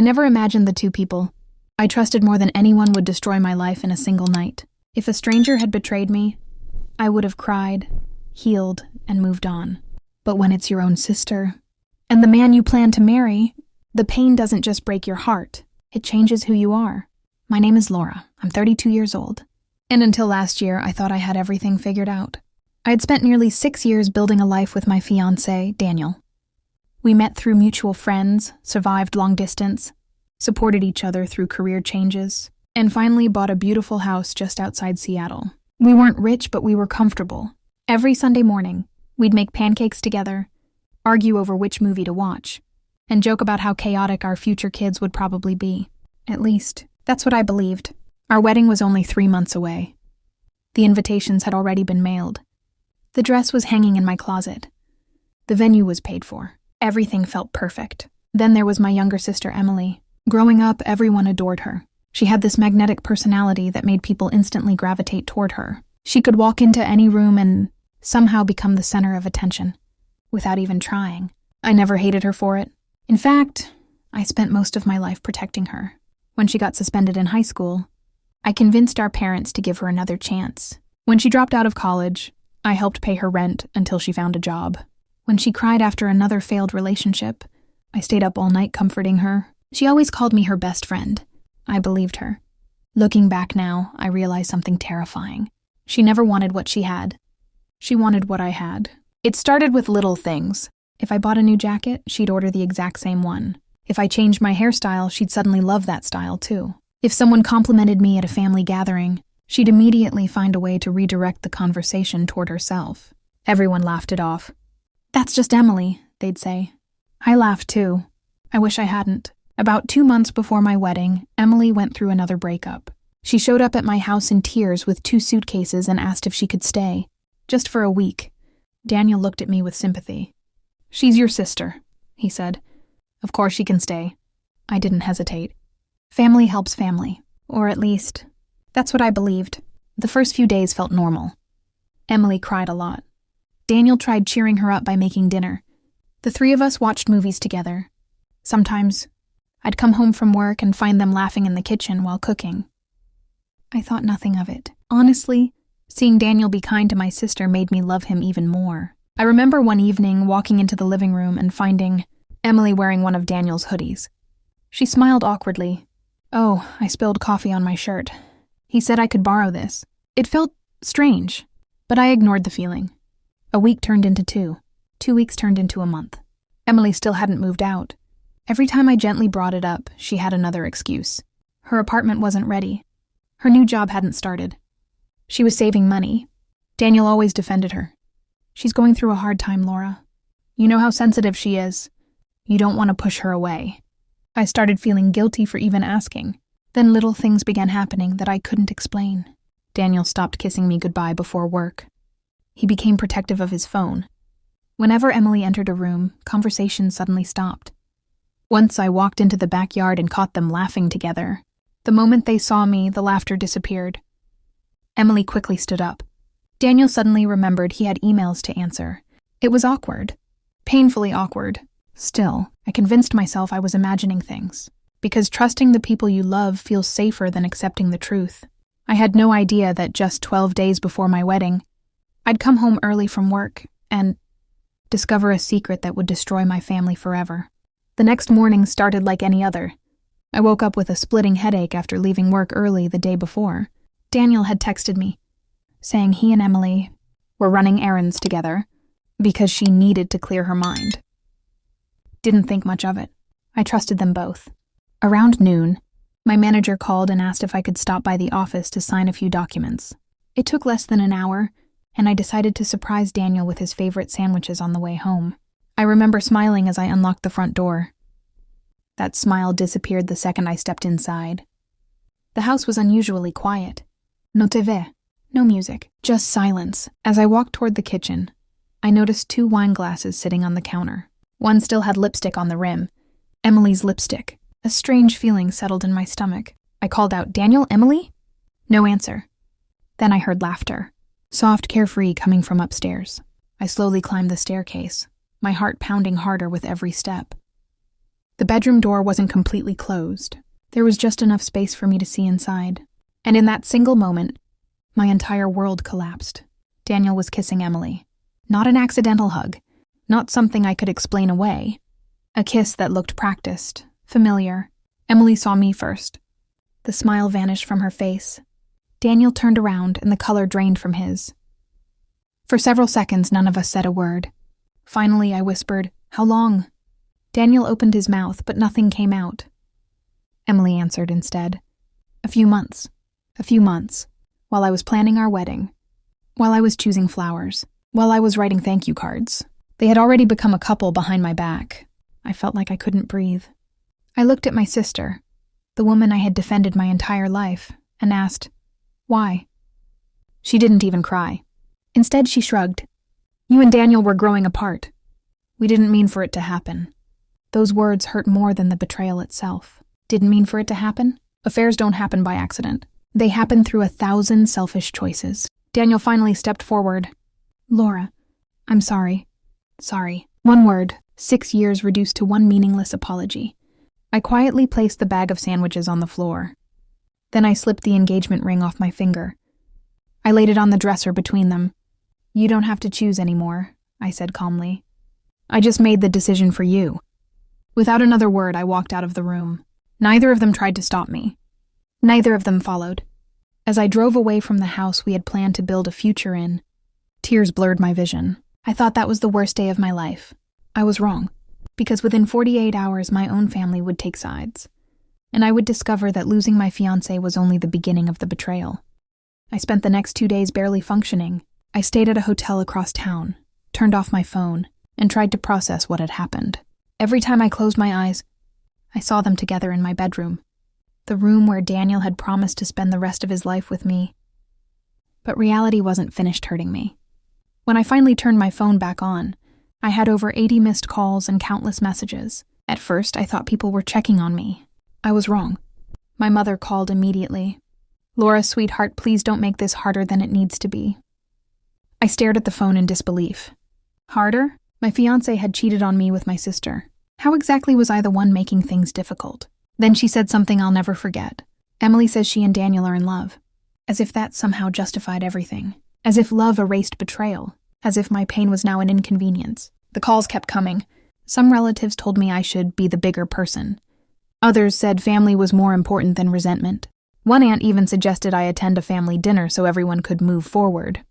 never imagined the two people I trusted more than anyone would destroy my life in a single night. If a stranger had betrayed me, I would have cried, healed, and moved on. But when it's your own sister, and the man you plan to marry, the pain doesn't just break your heart, it changes who you are. My name is Laura. I'm 32 years old. And until last year, I thought I had everything figured out. I had spent nearly 6 years building a life with my fiancé, Daniel. We met through mutual friends, survived long distance, supported each other through career changes, and finally bought a beautiful house just outside Seattle. We weren't rich, but we were comfortable. Every Sunday morning, we'd make pancakes together, argue over which movie to watch, and joke about how chaotic our future kids would probably be. At least, that's what I believed. Our wedding was only 3 months away. The invitations had already been mailed. The dress was hanging in my closet. The venue was paid for. Everything felt perfect. Then there was my younger sister, Emily. Growing up, everyone adored her. She had this magnetic personality that made people instantly gravitate toward her. She could walk into any room and somehow become the center of attention, without even trying. I never hated her for it. In fact, I spent most of my life protecting her. When she got suspended in high school, I convinced our parents to give her another chance. When she dropped out of college, I helped pay her rent until she found a job. When she cried after another failed relationship, I stayed up all night comforting her. She always called me her best friend. I believed her. Looking back now, I realize something terrifying. She never wanted what she had. She wanted what I had. It started with little things. If I bought a new jacket, she'd order the exact same one. If I changed my hairstyle, she'd suddenly love that style too. If someone complimented me at a family gathering, she'd immediately find a way to redirect the conversation toward herself. Everyone laughed it off. "That's just Emily," they'd say. I laughed too. I wish I hadn't. About 2 months before my wedding, Emily went through another breakup. She showed up at my house in tears with 2 suitcases and asked if she could stay. Just for a week. Daniel looked at me with sympathy. "She's your sister," he said. "Of course she can stay." I didn't hesitate. Family helps family. Or at least, that's what I believed. The first few days felt normal. Emily cried a lot. Daniel tried cheering her up by making dinner. The 3 of us watched movies together. Sometimes, I'd come home from work and find them laughing in the kitchen while cooking. I thought nothing of it. Honestly, seeing Daniel be kind to my sister made me love him even more. I remember one evening walking into the living room and finding Emily wearing one of Daniel's hoodies. She smiled awkwardly. "Oh, I spilled coffee on my shirt." He said I could borrow this. It felt strange, but I ignored the feeling. A week turned into 2. 2 weeks turned into a month. Emily still hadn't moved out. Every time I gently brought it up, she had another excuse. Her apartment wasn't ready. Her new job hadn't started. She was saving money. Daniel always defended her. "She's going through a hard time, Laura. You know how sensitive she is. You don't want to push her away." I started feeling guilty for even asking. Then little things began happening that I couldn't explain. Daniel stopped kissing me goodbye before work. He became protective of his phone. Whenever Emily entered a room, conversation suddenly stopped. Once I walked into the backyard and caught them laughing together. The moment they saw me, the laughter disappeared. Emily quickly stood up. Daniel suddenly remembered he had emails to answer. It was awkward. Painfully awkward. Still, I convinced myself I was imagining things. Because trusting the people you love feels safer than accepting the truth. I had no idea that just 12 days before my wedding, I'd come home early from work and discover a secret that would destroy my family forever. The next morning started like any other. I woke up with a splitting headache after leaving work early the day before. Daniel had texted me, saying he and Emily were running errands together because she needed to clear her mind. Didn't think much of it. I trusted them both. Around noon, my manager called and asked if I could stop by the office to sign a few documents. It took less than an hour, and I decided to surprise Daniel with his favorite sandwiches on the way home. I remember smiling as I unlocked the front door. That smile disappeared the second I stepped inside. The house was unusually quiet. No TV, no music, just silence. As I walked toward the kitchen, I noticed 2 wine glasses sitting on the counter. One still had lipstick on the rim. Emily's lipstick. A strange feeling settled in my stomach. I called out, "Daniel, Emily?" No answer. Then I heard laughter. Soft, carefree, coming from upstairs. I slowly climbed the staircase, my heart pounding harder with every step. The bedroom door wasn't completely closed. There was just enough space for me to see inside. And in that single moment, my entire world collapsed. Daniel was kissing Emily. Not an accidental hug. Not something I could explain away. A kiss that looked practiced, familiar. Emily saw me first. The smile vanished from her face. Daniel turned around and the color drained from his. For several seconds, none of us said a word. Finally, I whispered, "How long?" Daniel opened his mouth, but nothing came out. Emily answered instead, "A few months. A few months. While I was planning our wedding. While I was choosing flowers. While I was writing thank you cards." They had already become a couple behind my back. I felt like I couldn't breathe. I looked at my sister, the woman I had defended my entire life, and asked, "Why?" She didn't even cry. Instead, she shrugged. "You and Daniel were growing apart. We didn't mean for it to happen." Those words hurt more than the betrayal itself. Didn't mean for it to happen? Affairs don't happen by accident. They happen through 1,000 selfish choices. Daniel finally stepped forward. "Laura, I'm sorry. Sorry." One word, 6 years reduced to one meaningless apology. I quietly placed the bag of sandwiches on the floor. Then I slipped the engagement ring off my finger. I laid it on the dresser between them. "You don't have to choose anymore," I said calmly. "I just made the decision for you." Without another word, I walked out of the room. Neither of them tried to stop me. Neither of them followed. As I drove away from the house we had planned to build a future in, tears blurred my vision. I thought that was the worst day of my life. I was wrong, because within 48 hours my own family would take sides, and I would discover that losing my fiancé was only the beginning of the betrayal. I spent the next 2 days barely functioning. I stayed at a hotel across town, turned off my phone, and tried to process what had happened. Every time I closed my eyes, I saw them together in my bedroom, the room where Daniel had promised to spend the rest of his life with me. But reality wasn't finished hurting me. When I finally turned my phone back on, I had over 80 missed calls and countless messages. At first, I thought people were checking on me. I was wrong. My mother called immediately. "Laura, sweetheart, please don't make this harder than it needs to be." I stared at the phone in disbelief. Harder? My fiancé had cheated on me with my sister. How exactly was I the one making things difficult? Then she said something I'll never forget. "Emily says she and Daniel are in love." As if that somehow justified everything. As if love erased betrayal. As if my pain was now an inconvenience. The calls kept coming. Some relatives told me I should be the bigger person. Others said family was more important than resentment. One aunt even suggested I attend a family dinner so everyone could move forward.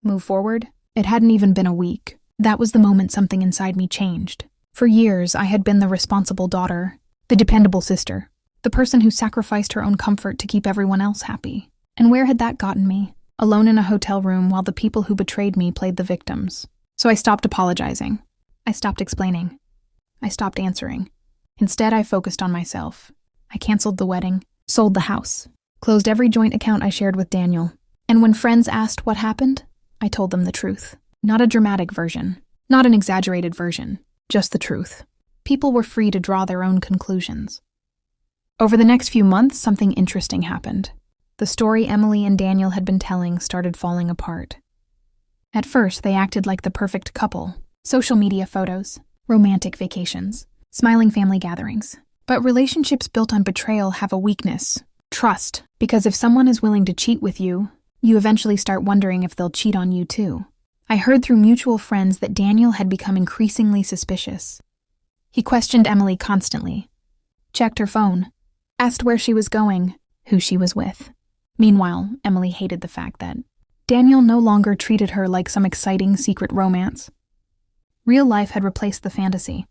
Move forward? It hadn't even been a week. That was the moment something inside me changed. For years, I had been the responsible daughter, the dependable sister, the person who sacrificed her own comfort to keep everyone else happy. And where had that gotten me? Alone in a hotel room while the people who betrayed me played the victims. So I stopped apologizing. I stopped explaining. I stopped answering. Instead, I focused on myself. I canceled the wedding, sold the house, closed every joint account I shared with Daniel. And when friends asked what happened, I told them the truth. Not a dramatic version, not an exaggerated version, just the truth. People were free to draw their own conclusions. Over the next few months, something interesting happened. The story Emily and Daniel had been telling started falling apart. At first, they acted like the perfect couple. Social media photos, romantic vacations, smiling family gatherings. But relationships built on betrayal have a weakness: trust. Because if someone is willing to cheat with you, you eventually start wondering if they'll cheat on you too. I heard through mutual friends that Daniel had become increasingly suspicious. He questioned Emily constantly, checked her phone, asked where she was going, who she was with. Meanwhile, Emily hated the fact that Daniel no longer treated her like some exciting secret romance. Real life had replaced the fantasy.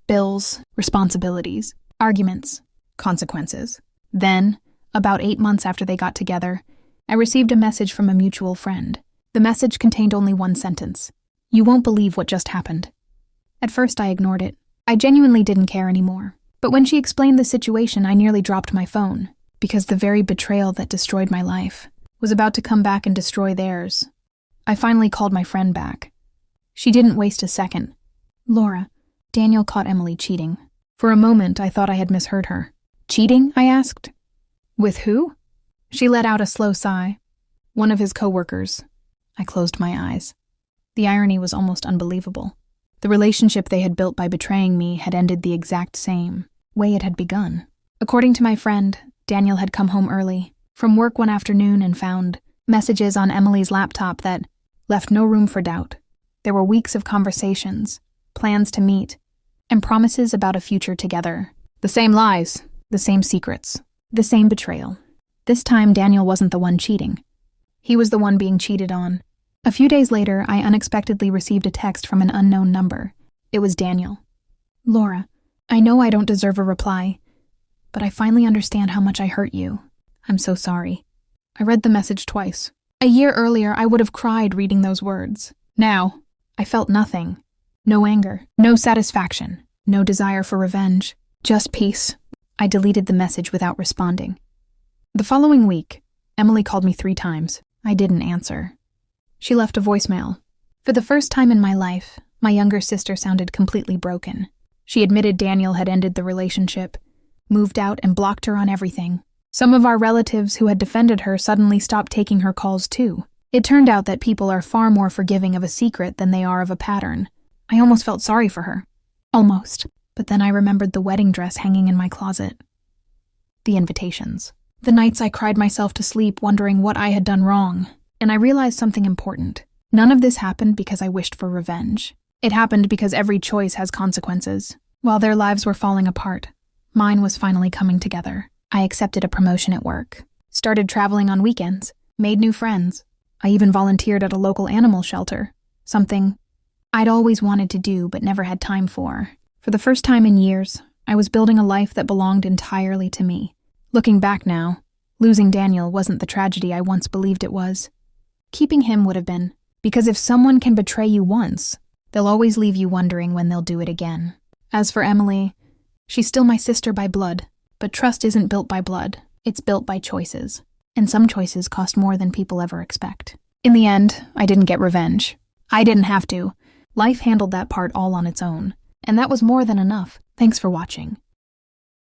Bills, responsibilities, arguments, consequences. Then, about 8 months after they got together, I received a message from a mutual friend. The message contained only one sentence: "You won't believe what just happened." At first, I ignored it. I genuinely didn't care anymore. But when she explained the situation, I nearly dropped my phone, because the very betrayal that destroyed my life was about to come back and destroy theirs. I finally called my friend back. She didn't waste a second. "Laura, Daniel caught Emily cheating." For a moment, I thought I had misheard her. "Cheating?" I asked. "With who?" She let out a slow sigh. "One of his coworkers." I closed my eyes. The irony was almost unbelievable. The relationship they had built by betraying me had ended the exact same way it had begun. According to my friend, Daniel had come home early from work one afternoon and found messages on Emily's laptop that left no room for doubt. There were weeks of conversations, plans to meet, and promises about a future together. The same lies, the same secrets, the same betrayal. This time, Daniel wasn't the one cheating. He was the one being cheated on. A few days later, I unexpectedly received a text from an unknown number. It was Daniel. "Laura, I know I don't deserve a reply, but I finally understand how much I hurt you. I'm so sorry." I read the message twice. A year earlier, I would have cried reading those words. Now, I felt nothing. No anger, no satisfaction, no desire for revenge, just peace. I deleted the message without responding. The following week, Emily called me 3 times. I didn't answer. She left a voicemail. For the first time in my life, my younger sister sounded completely broken. She admitted Daniel had ended the relationship, moved out, and blocked her on everything. Some of our relatives who had defended her suddenly stopped taking her calls too. It turned out that people are far more forgiving of a secret than they are of a pattern. I almost felt sorry for her. Almost. But then I remembered the wedding dress hanging in my closet. The invitations. The nights I cried myself to sleep wondering what I had done wrong. And I realized something important. None of this happened because I wished for revenge. It happened because every choice has consequences. While their lives were falling apart, mine was finally coming together. I accepted a promotion at work, started traveling on weekends, made new friends. I even volunteered at a local animal shelter, something I'd always wanted to do but never had time for. For the first time in years, I was building a life that belonged entirely to me. Looking back now, losing Daniel wasn't the tragedy I once believed it was. Keeping him would have been, because if someone can betray you once, they'll always leave you wondering when they'll do it again. As for Emily, she's still my sister by blood, but trust isn't built by blood, it's built by choices. And some choices cost more than people ever expect. In the end, I didn't get revenge. I didn't have to. Life handled that part all on its own. And that was more than enough. Thanks for watching.